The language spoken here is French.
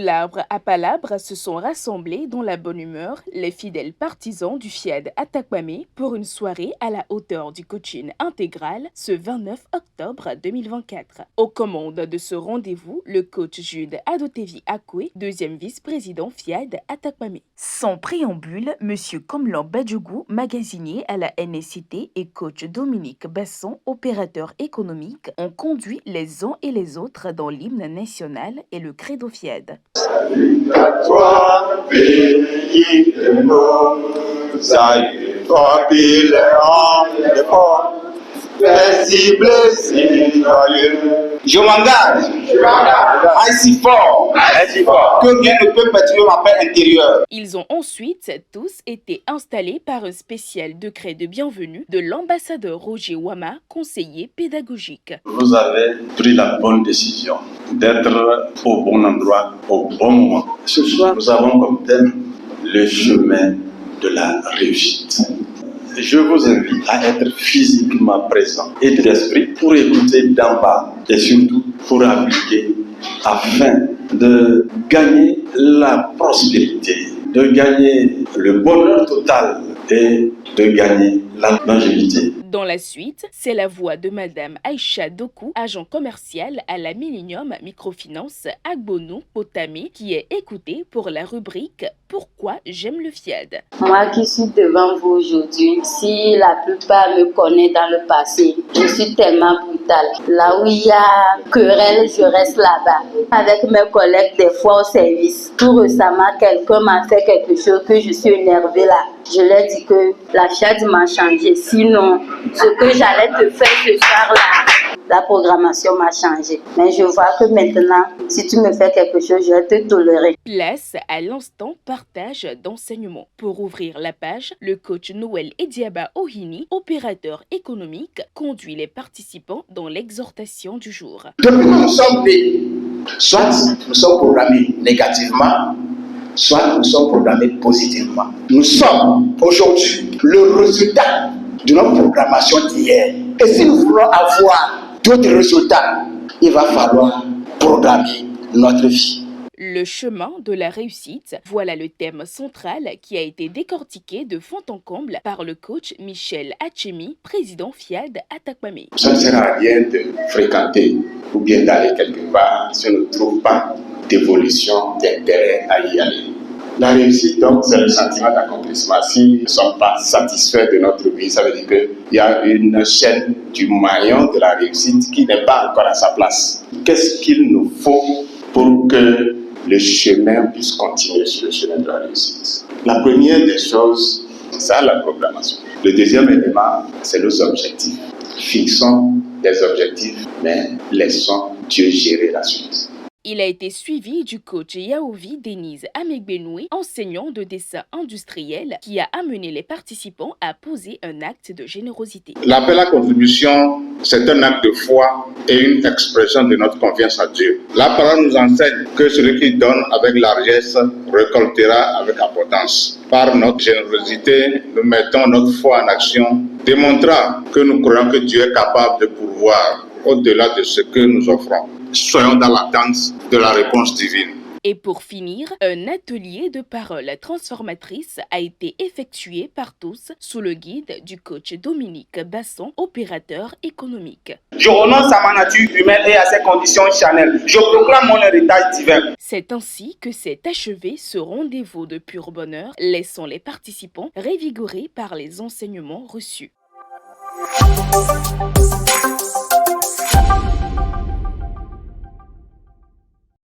l'arbre à palabres se sont rassemblés dans la bonne humeur les fidèles partisans du FIAD Atakpamé pour une soirée à la hauteur du coaching intégral ce 29 octobre 2024. Aux commandes de ce rendez-vous, le coach Jude Adotevi Akwe, deuxième vice-président FIAD Atakpamé. Sans préambule, M. Komlan Badjougou, magasinier à la NSCT, et coach Dominique Basson, opérateur économique, ont conduit les uns et les autres dans l'hymne national et le credo FIAD. Salut à toi, pays de nous, salut toi, pays de fort, paisible, si joyeux. Je m'engage, ainsi fort, que rien ne peut perturber ma paix intérieure. Ils ont ensuite tous été installés par un spécial décret de bienvenue de l'ambassadeur Roger Wama, conseiller pédagogique. Vous avez pris la bonne décision d'être au bon endroit, au bon moment. Ce soir, nous avons comme thème le chemin de la réussite. Je vous invite à être physiquement présent et d'esprit pour écouter d'en bas et surtout pour appliquer afin de gagner la prospérité, de gagner le bonheur total et de gagner la longévité. Dans la suite, c'est la voix de Madame Aïcha Doku, agent commercial à la Millennium Microfinance Agbono Potami, qui est écoutée pour la rubrique Pourquoi j'aime le FIAD. Moi qui suis devant vous aujourd'hui, si la plupart me connaissent dans le passé, je suis tellement brutale. Là où il y a querelle, je reste là-bas. Avec mes collègues, des fois au service. Tout récemment, quelqu'un m'a fait quelque chose que je suis énervée là. Je leur ai dit que la charge m'a changé. Sinon, ce que j'allais te faire ce soir-là, la programmation m'a changé. Mais je vois que maintenant, si tu me fais quelque chose, je vais te tolérer. Place à l'instant partage d'enseignement. Pour ouvrir la page, le coach Noël Ediaba Ohini, opérateur économique, conduit les participants dans l'exhortation du jour. Depuis que nous sommes nés, soit nous sommes programmés négativement, soit nous sommes programmés positivement. Nous sommes aujourd'hui le résultat de notre programmation d'hier. Et si nous voulons avoir d'autres résultats, il va falloir programmer notre vie. Le chemin de la réussite, voilà le thème central qui a été décortiqué de fond en comble par le coach Michel Hachemi, président FIAD Atakpamé. Ça ne sert à rien de fréquenter ou bien d'aller quelque part si on ne trouve pas d'évolution, d'intérêt à y aller. La réussite, donc, c'est le sentiment d'accomplissement. Si nous ne sommes pas satisfaits de notre vie, ça veut dire qu'il y a une chaîne du maillon de la réussite qui n'est pas encore à sa place. Qu'est-ce qu'il nous faut pour que le chemin puisse continuer sur le chemin de la réussite? La première des choses, c'est la programmation. Le deuxième élément, c'est nos objectifs. Fixons des objectifs, mais laissons Dieu gérer la suite. Il a été suivi du coach Yaovi Denise Amegbenoui, enseignant de dessin industriel, qui a amené les participants à poser un acte de générosité. L'appel à contribution, c'est un acte de foi et une expression de notre confiance à Dieu. La parole nous enseigne que celui qui donne avec largesse récoltera avec abondance. Par notre générosité, nous mettons notre foi en action, démontrant que nous croyons que Dieu est capable de pourvoir au-delà de ce que nous offrons. Soyons dans l'attente de la réponse divine. Et pour finir, un atelier de paroles transformatrices a été effectué par tous sous le guide du coach Dominique Basson, opérateur économique. Je renonce à ma nature humaine et à ses conditions charnelles. Je proclame mon héritage divin. C'est ainsi que s'est achevé ce rendez-vous de pur bonheur, laissant les participants révigorés par les enseignements reçus.